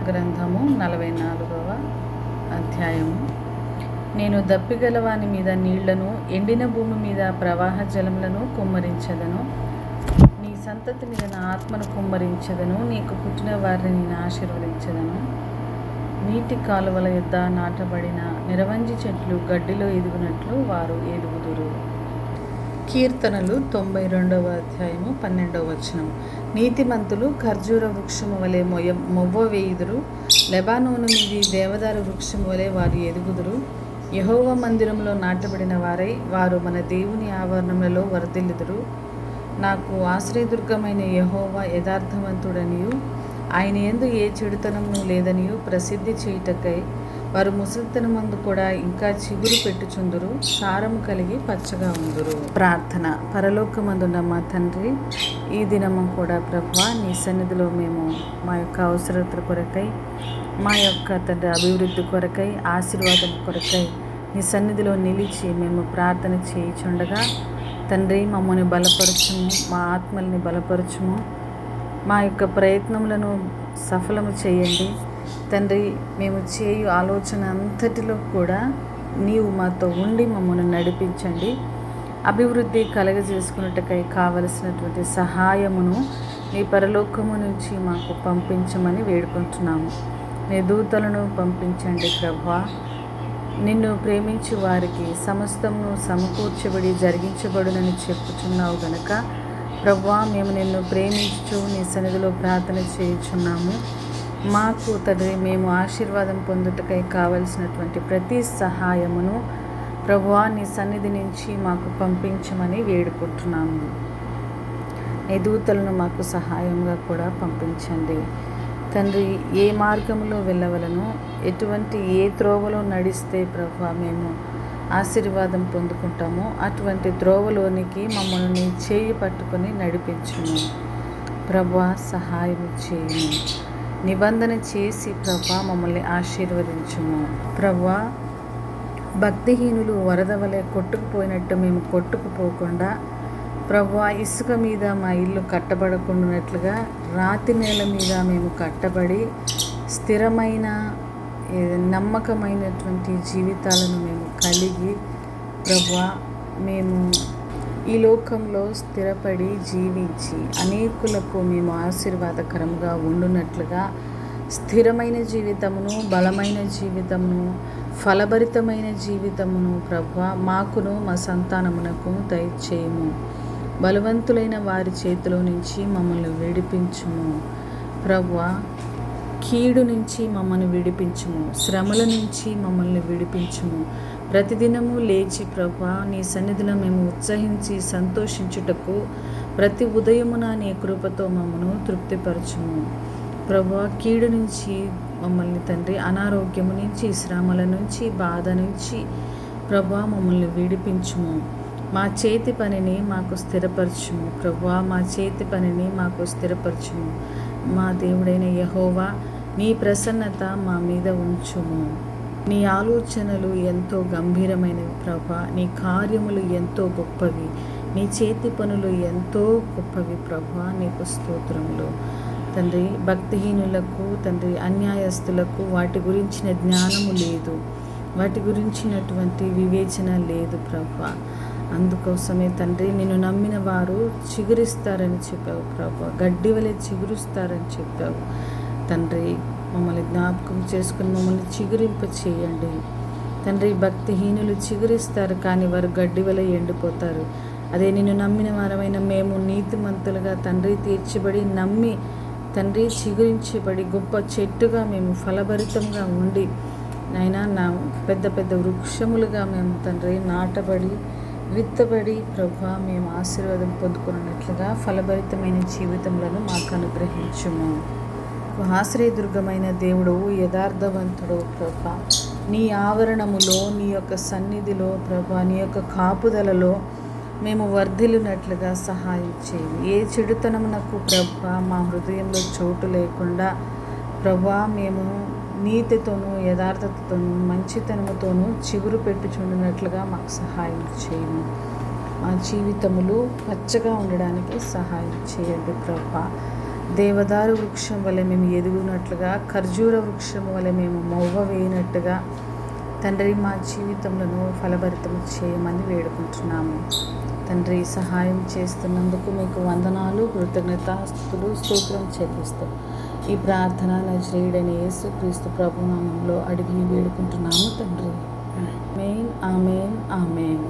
గ్రంథము 44వ అధ్యాయము. నేను దప్పిగలవాని మీద నీళ్లను, ఎండిన భూమి మీద ప్రవాహ జలములను కుమ్మరించదను. నీ సంతతి మీద నా ఆత్మను కుమ్మరించదను. నీకు పుట్టిన వారిని నేను ఆశీర్వదించదను. నీటి కాలువల యొద్ద నాటబడిన నిరవంజి చెట్లు గడ్డిలో ఎదుగునట్లు వారు ఎదుగుదురు. కీర్తనలు 92వ అధ్యాయము 12వ వచనం. నీతిమంతులు ఖర్జూర వృక్షము వలె మొవ్వ వేయుదురు. లెబానోను మీది దేవదారు వృక్షము వలె వారు ఎదుగుదురు. యెహోవా మందిరంలో నాటబడిన వారై వారు మన దేవుని ఆవరణములలో వర్ధిల్లుదురు. నాకు ఆశ్రయదుర్గమైన యెహోవా యథార్థవంతుడనియు ఆయన యందు ఏ చెడుతనము లేదనియు ప్రసిద్ధి చేయుటకై వారు ముసలితనమందు కూడా ఇంకా చిగురు పెట్టుచుందురు, సారము కలిగి పచ్చగా ఉందురు. ప్రార్థన. పరలోకమందున్న మా తండ్రి, ఈ దినము కూడా ప్రభువా నీ సన్నిధిలో మేము మా యొక్క అవసరతల కొరకై, మా యొక్క తండ్రి అభివృద్ధి కొరకై, ఆశీర్వాదం కొరకై నీ సన్నిధిలో నిలిచి మేము ప్రార్థన చేయుచుండగా తండ్రి మమ్మల్ని బలపరచుము, మా ఆత్మల్ని బలపరచుము, మా యొక్క ప్రయత్నములను సఫలము చేయండి తండ్రి. మేము చేయు ఆలోచన అంతటిలో కూడా నీవు మాతో ఉండి మమ్మల్ని నడిపించండి. అభివృద్ధి కలగజేసుకున్నట్టుకై కావలసినటువంటి సహాయమును నీ పరలోకము నుంచి మాకు పంపించమని వేడుకుంటున్నాము. నీ దూతలను పంపించండి ప్రభువా. నిన్ను ప్రేమించి వారికి సమస్తమును సమకూర్చబడి జరిగించబడునని చెప్పుచున్నావు గనక ప్రభువా మేము నిన్ను ప్రేమించు నీ సన్నిధిలో ప్రార్థన చేయుచున్నాము. మాకు తండ్రి మేము ఆశీర్వాదం పొందుటకై కావలసినటువంటి ప్రతి సహాయమును ప్రభువా నీ సన్నిధి నుంచి మాకు పంపించమని వేడుకుంటున్నాము. నీ దూతలను మాకు సహాయంగా కూడా పంపించండి తండ్రి. ఏ మార్గంలో వెళ్ళవలను, ఎటువంటి ఏ త్రోవలో నడిస్తే ప్రభువా మేము ఆశీర్వాదం పొందుకుంటామో అటువంటి త్రోవలోనికి మమ్మల్ని నీ చేయి పట్టుకొని నడిపించుము ప్రభువా. సహాయం చేయుము, నిబంధన చేసి ప్రభువా మమ్మల్ని ఆశీర్వదించుము ప్రభువా. భక్తిహీనులు వరద వలె కొట్టుకుపోయినట్టు మేము కొట్టుకుపోకుండా ప్రభువా ఇసుక మీద మా ఇల్లు కట్టబడకుండానట్లుగా రాతి నేల మీద మేము కట్టబడి స్థిరమైన నమ్మకమైనటువంటి జీవితాలను మేము కలిగి ప్రభువా మేము ఈ లోకంలో స్థిరపడి జీవించి అనేకులకు మేము ఆశీర్వాదకరంగా ఉండునట్లుగా స్థిరమైన జీవితమును, బలమైన జీవితమును, ఫలభరితమైన జీవితమును ప్రభువా మాకును మా సంతానమునకు దయచేయము. బలవంతులైన వారి చేతిలో నుంచి మమ్మల్ని విడిపించుము ప్రభువా. కీడు నుంచి మమ్మల్ని విడిపించుము, శ్రమల నుంచి మమ్మల్ని విడిపించుము. ప్రతిదినము లేచి ప్రభువా నీ సన్నిధిలో మేము ఉత్సహించి సంతోషించుటకు ప్రతి ఉదయమున నీ కృపతో మమ్మను తృప్తిపరచుము ప్రభువా. కీడు నుంచి మమ్మల్ని తండ్రి, అనారోగ్యము నుంచి, శ్రమల నుంచి, బాధ నుంచి ప్రభువా మమ్మల్ని విడిపించుము. మా చేతి పనిని మాకు స్థిరపరచుము ప్రభువా. మా చేతి పనిని మాకు స్థిరపరచుము. మా దేవుడైన యెహోవా నీ ప్రసన్నత మా మీద ఉంచుము. నీ ఆలోచనలు ఎంతో గంభీరమైనవి ప్రభా. నీ కార్యములు ఎంతో గొప్పవి, నీ చేతి పనులు ఎంతో గొప్పవి ప్రభా. నీకు స్తోత్రములు తండ్రి. భక్తిహీనులకు తండ్రి, అన్యాయస్తులకు వాటి గురించిన జ్ఞానము లేదు, వాటి గురించినటువంటి వివేచన లేదు ప్రభా. అందుకోసమే తండ్రి నిన్ను నమ్మిన వారు చిగురిస్తారని చెప్పావు ప్రభా. గడ్డి వలె చిగురుస్తారని చెప్పావు తండ్రి. మమ్మల్ని జ్ఞాపకం చేసుకుని మమ్మల్ని చిగురింప చేయండి తండ్రి. భక్తిహీనులు చిగురిస్తారు కానీ వారు గడ్డి వలె ఎండిపోతారు. అదే నిన్ను నమ్మిన వారమైన మేము నీతిమంతులుగా తండ్రి తీర్చబడి నమ్మి తండ్రి చిగురించబడి గొప్ప చెట్టుగా మేము ఫలభరితంగా ఉండి నైనా పెద్ద పెద్ద వృక్షములుగా మేము తండ్రి నాటబడి విత్తబడి ప్రభా మేము ఆశీర్వాదం పొందుకున్నట్లుగా ఫలభరితమైన జీవితములను మాకు అనుగ్రహించుము. ఆశ్రయదుర్గమైన దేవుడు, యథార్థవంతుడు ప్రభా. నీ ఆవరణములో, నీ యొక్క సన్నిధిలో ప్రభా, నీ యొక్క కాపుదలలో మేము వర్ధిల్లునట్లుగా సహాయం చేయి. ఏ చెడుతనమునకు ప్రభా మా హృదయంలో చోటు లేకుండా ప్రభా మేము నీతితోనూ, యథార్థతతోనూ, మంచితనముతోనూ చిగురు పెట్టుచుండినట్లుగా మాకు సహాయం చేయము. మా జీవితములు పచ్చగా ఉండడానికి సహాయం చేయండి ప్రభా. దేవదారు వృక్షం వలె మేము ఎదుగునట్లుగా, ఖర్జూర వృక్షం వలె మేము మొవ్వ వేయినట్టుగా తండ్రి మా జీవితంలో ఫలభరితం చేయమని వేడుకుంటున్నాము. తండ్రి, సహాయం చేస్తున్నందుకు మీకు వందనాలు, కృతజ్ఞతాస్తుతులు, స్తోత్రం చెల్లిస్తూ ఈ ప్రార్థన నజరేయుడైన యేసుక్రీస్తు ప్రభు నామములో అడిగి వేడుకుంటున్నాము తండ్రి. ఆమేన్, ఆమేన్, ఆమేన్.